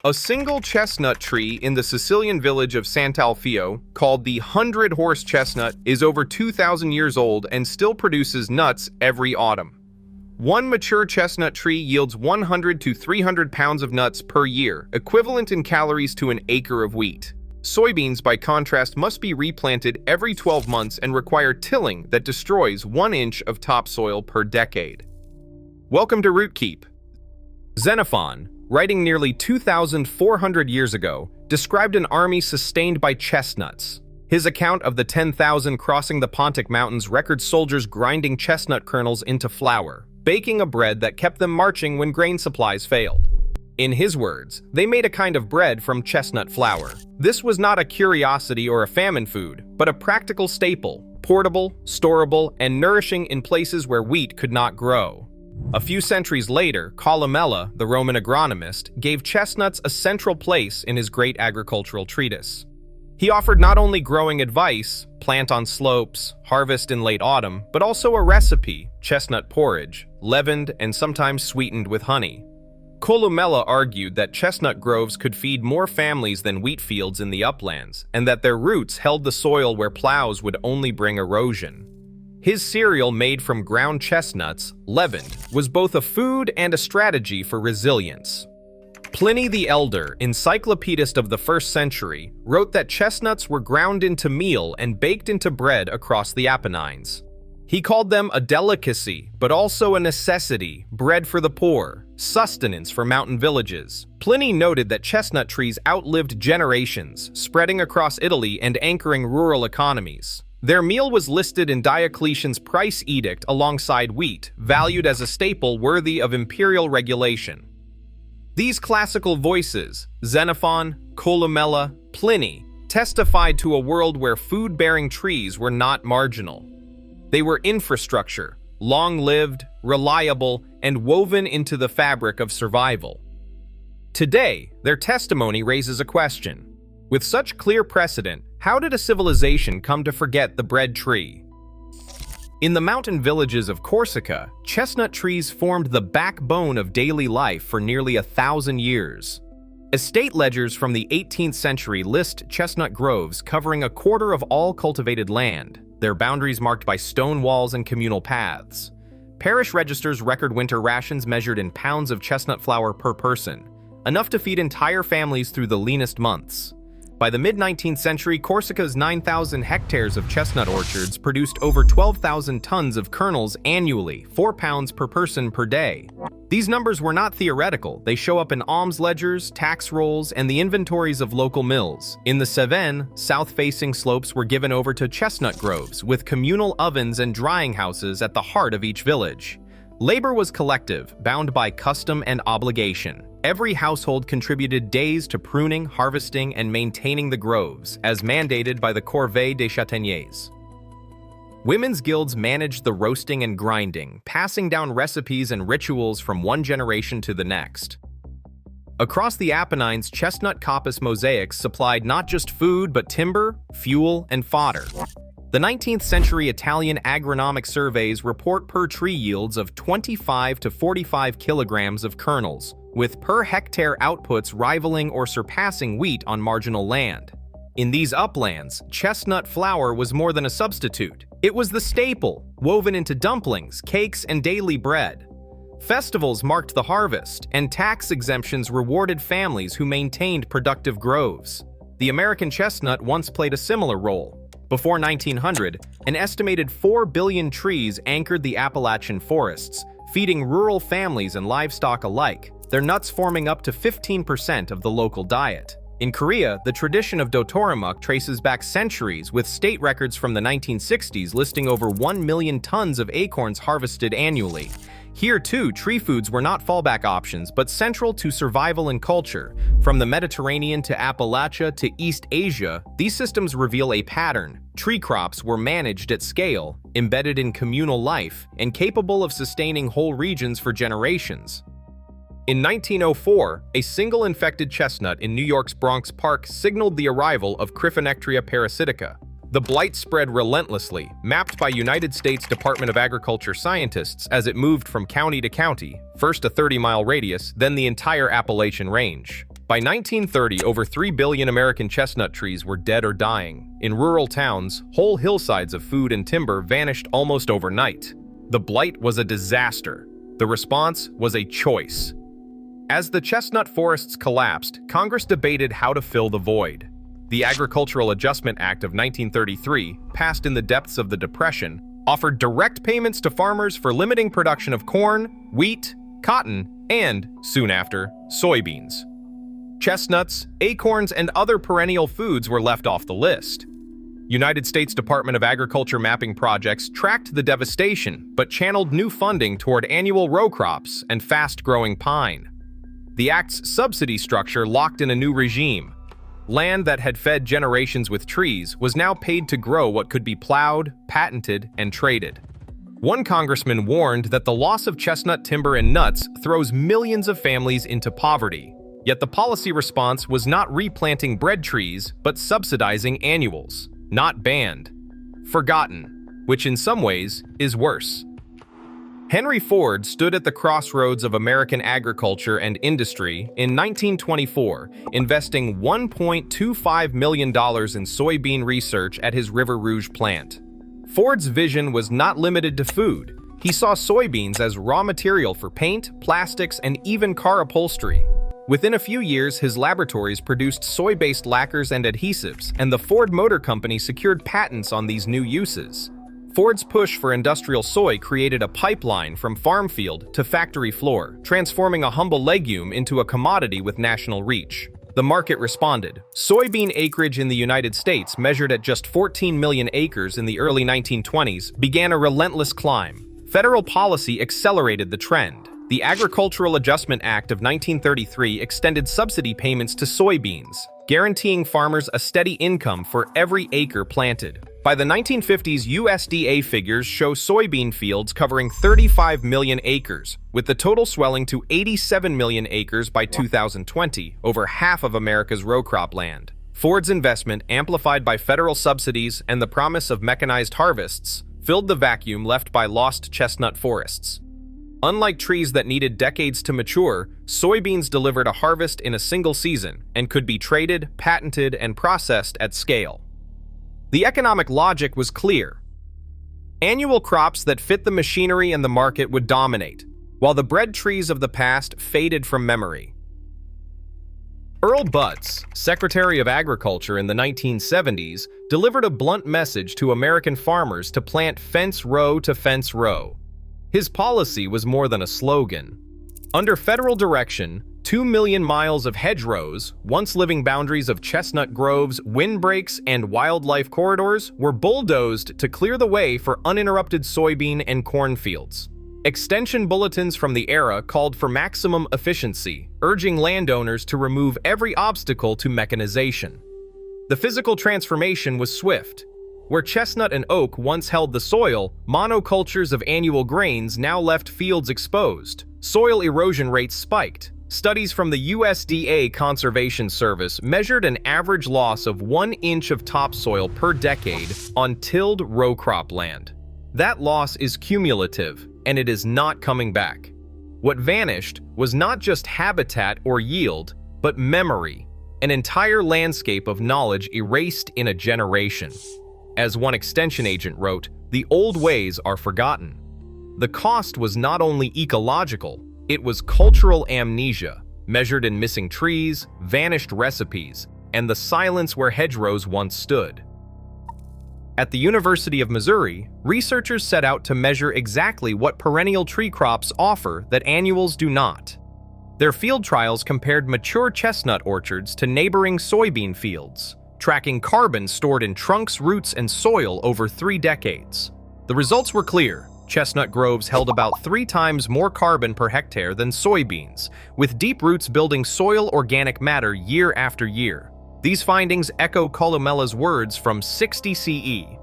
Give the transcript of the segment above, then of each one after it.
A single chestnut tree in the Sicilian village of Sant'Alfio, called the 100-horse chestnut, is over 2,000 years old and still produces nuts every autumn. One mature chestnut tree yields 100 to 300 pounds of nuts per year, equivalent in calories to an acre of wheat. Soybeans, by contrast, must be replanted every 12 months and require tilling that destroys 1 inch of topsoil per decade. Welcome to Rootkeep. Xenophon, writing nearly 2,400 years ago, described an army sustained by chestnuts. His account of the 10,000 crossing the Pontic Mountains records soldiers grinding chestnut kernels into flour, baking a bread that kept them marching when grain supplies failed. In his words, they made a kind of bread from chestnut flour. This was not a curiosity or a famine food, but a practical staple, portable, storable, and nourishing in places where wheat could not grow. A few centuries later, Columella, the Roman agronomist, gave chestnuts a central place in his great agricultural treatise. He offered not only growing advice, plant on slopes, harvest in late autumn, but also a recipe, chestnut porridge, leavened and sometimes sweetened with honey. Columella argued that chestnut groves could feed more families than wheat fields in the uplands, and that their roots held the soil where plows would only bring erosion. His cereal made from ground chestnuts, leavened, was both a food and a strategy for resilience. Pliny the Elder, encyclopedist of the 1st century, wrote that chestnuts were ground into meal and baked into bread across the Apennines. He called them a delicacy, but also a necessity, bread for the poor, sustenance for mountain villages. Pliny noted that chestnut trees outlived generations, spreading across Italy and anchoring rural economies. Their meal was listed in Diocletian's price edict alongside wheat, valued as a staple worthy of imperial regulation. These classical voices, Xenophon, Columella, Pliny, testified to a world where food-bearing trees were not marginal. They were infrastructure, long-lived, reliable, and woven into the fabric of survival. Today, their testimony raises a question. With such clear precedent, how did a civilization come to forget the bread tree? In the mountain villages of Corsica, chestnut trees formed the backbone of daily life for nearly 1,000 years. Estate ledgers from the 18th century list chestnut groves covering a quarter of all cultivated land, their boundaries marked by stone walls and communal paths. Parish registers record winter rations measured in pounds of chestnut flour per person, enough to feed entire families through the leanest months. By the mid-19th century, Corsica's 9,000 hectares of chestnut orchards produced over 12,000 tons of kernels annually, 4 pounds per person per day. These numbers were not theoretical. They show up in alms ledgers, tax rolls, and the inventories of local mills. In the Cévennes, south-facing slopes were given over to chestnut groves, with communal ovens and drying houses at the heart of each village. Labor was collective, bound by custom and obligation. Every household contributed days to pruning, harvesting, and maintaining the groves, as mandated by the Corvée des Châtaigniers. Women's guilds managed the roasting and grinding, passing down recipes and rituals from one generation to the next. Across the Apennines, chestnut coppice mosaics supplied not just food but timber, fuel, and fodder. The 19th century Italian agronomic surveys report per tree yields of 25 to 45 kilograms of kernels, with per hectare outputs rivaling or surpassing wheat on marginal land. In these uplands, chestnut flour was more than a substitute. It was the staple, woven into dumplings, cakes, and daily bread. Festivals marked the harvest, and tax exemptions rewarded families who maintained productive groves. The American chestnut once played a similar role. Before 1900, an estimated 4 billion trees anchored the Appalachian forests, feeding rural families and livestock alike, their nuts forming up to 15% of the local diet. In Korea, the tradition of dotorumuk traces back centuries, with state records from the 1960s listing over 1 million tons of acorns harvested annually. Here, too, tree foods were not fallback options, but central to survival and culture. From the Mediterranean to Appalachia to East Asia, these systems reveal a pattern. Tree crops were managed at scale, embedded in communal life, and capable of sustaining whole regions for generations. In 1904, a single infected chestnut in New York's Bronx Park signaled the arrival of Cryphonectria parasitica. The blight spread relentlessly, mapped by United States Department of Agriculture scientists as it moved from county to county, first a 30-mile radius, then the entire Appalachian range. By 1930, over 3 billion American chestnut trees were dead or dying. In rural towns, whole hillsides of food and timber vanished almost overnight. The blight was a disaster. The response was a choice. As the chestnut forests collapsed, Congress debated how to fill the void. The Agricultural Adjustment Act of 1933, passed in the depths of the Depression, offered direct payments to farmers for limiting production of corn, wheat, cotton, and, soon after, soybeans. Chestnuts, acorns, and other perennial foods were left off the list. United States Department of Agriculture mapping projects tracked the devastation, but channeled new funding toward annual row crops and fast-growing pine. The Act's subsidy structure locked in a new regime. Land that had fed generations with trees was now paid to grow what could be plowed, patented, and traded. One congressman warned that the loss of chestnut timber and nuts throws millions of families into poverty. Yet the policy response was not replanting bread trees, but subsidizing annuals. Not banned. Forgotten, which in some ways is worse. Henry Ford stood at the crossroads of American agriculture and industry in 1924, investing $1.25 million in soybean research at his River Rouge plant. Ford's vision was not limited to food. He saw soybeans as raw material for paint, plastics, and even car upholstery. Within a few years, his laboratories produced soy-based lacquers and adhesives, and the Ford Motor Company secured patents on these new uses. Ford's push for industrial soy created a pipeline from farm field to factory floor, transforming a humble legume into a commodity with national reach. The market responded. Soybean acreage in the United States, measured at just 14 million acres in the early 1920s, began a relentless climb. Federal policy accelerated the trend. The Agricultural Adjustment Act of 1933 extended subsidy payments to soybeans, guaranteeing farmers a steady income for every acre planted. By the 1950s, USDA figures show soybean fields covering 35 million acres, with the total swelling to 87 million acres by 2020, over half of America's row crop land. Ford's investment, amplified by federal subsidies and the promise of mechanized harvests, filled the vacuum left by lost chestnut forests. Unlike trees that needed decades to mature, soybeans delivered a harvest in a single season and could be traded, patented, and processed at scale. The economic logic was clear. Annual crops that fit the machinery and the market would dominate, while the bread trees of the past faded from memory. Earl Butz, Secretary of Agriculture in the 1970s, delivered a blunt message to American farmers to plant fence row to fence row. His policy was more than a slogan. Under federal direction, 2 million miles of hedgerows, once living boundaries of chestnut groves, windbreaks, and wildlife corridors, were bulldozed to clear the way for uninterrupted soybean and corn fields. Extension bulletins from the era called for maximum efficiency, urging landowners to remove every obstacle to mechanization. The physical transformation was swift. Where chestnut and oak once held the soil, monocultures of annual grains now left fields exposed. Soil erosion rates spiked. Studies from the USDA Conservation Service measured an average loss of 1 inch of topsoil per decade on tilled row crop land. That loss is cumulative, and it is not coming back. What vanished was not just habitat or yield, but memory, an entire landscape of knowledge erased in a generation. As one extension agent wrote, the old ways are forgotten. The cost was not only ecological, it was cultural amnesia, measured in missing trees, vanished recipes, and the silence where hedgerows once stood. At the University of Missouri, researchers set out to measure exactly what perennial tree crops offer that annuals do not. Their field trials compared mature chestnut orchards to neighboring soybean fields, tracking carbon stored in trunks, roots, and soil over 3 decades. The results were clear. Chestnut groves held about 3 times more carbon per hectare than soybeans, with deep roots building soil organic matter year after year. These findings echo Columella's words from 60 CE.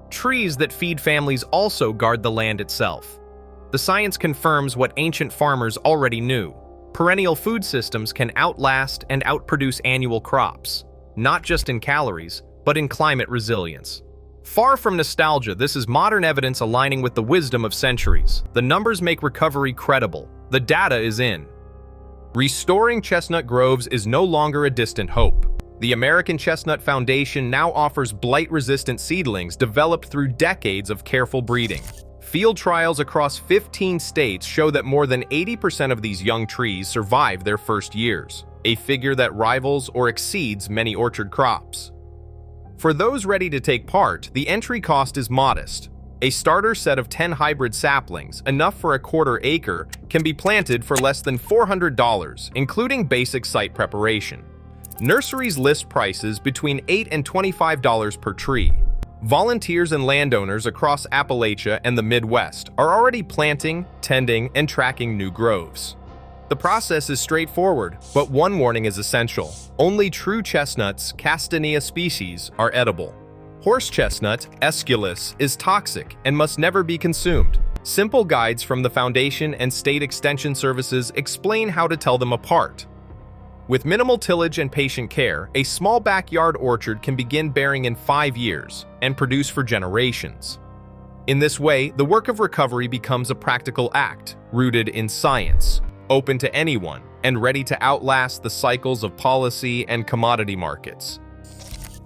Trees that feed families also guard the land itself. The science confirms what ancient farmers already knew. Perennial food systems can outlast and outproduce annual crops, not just in calories, but in climate resilience. Far from nostalgia, this is modern evidence aligning with the wisdom of centuries. The numbers make recovery credible. The data is in. Restoring chestnut groves is no longer a distant hope. The American Chestnut Foundation now offers blight-resistant seedlings developed through decades of careful breeding. Field trials across 15 states show that more than 80% of these young trees survive their first years, a figure that rivals or exceeds many orchard crops. For those ready to take part, the entry cost is modest. A starter set of 10 hybrid saplings, enough for a quarter acre, can be planted for less than $400, including basic site preparation. Nurseries list prices between $8 and $25 per tree. Volunteers and landowners across Appalachia and the Midwest are already planting, tending, and tracking new groves. The process is straightforward, but one warning is essential. Only true chestnuts, Castanea species, are edible. Horse chestnut, Aesculus, is toxic and must never be consumed. Simple guides from the Foundation and state extension services explain how to tell them apart. With minimal tillage and patient care, a small backyard orchard can begin bearing in 5 years and produce for generations. In this way, the work of recovery becomes a practical act, rooted in science, open to anyone, and ready to outlast the cycles of policy and commodity markets.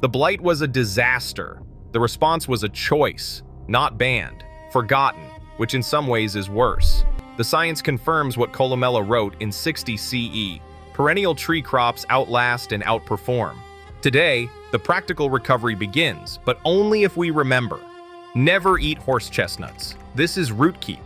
The blight was a disaster. The response was a choice, not banned, forgotten, which in some ways is worse. The science confirms what Columella wrote in 60 CE. Perennial tree crops outlast and outperform. Today, the practical recovery begins, but only if we remember. Never eat horse chestnuts. This is Rootkeep,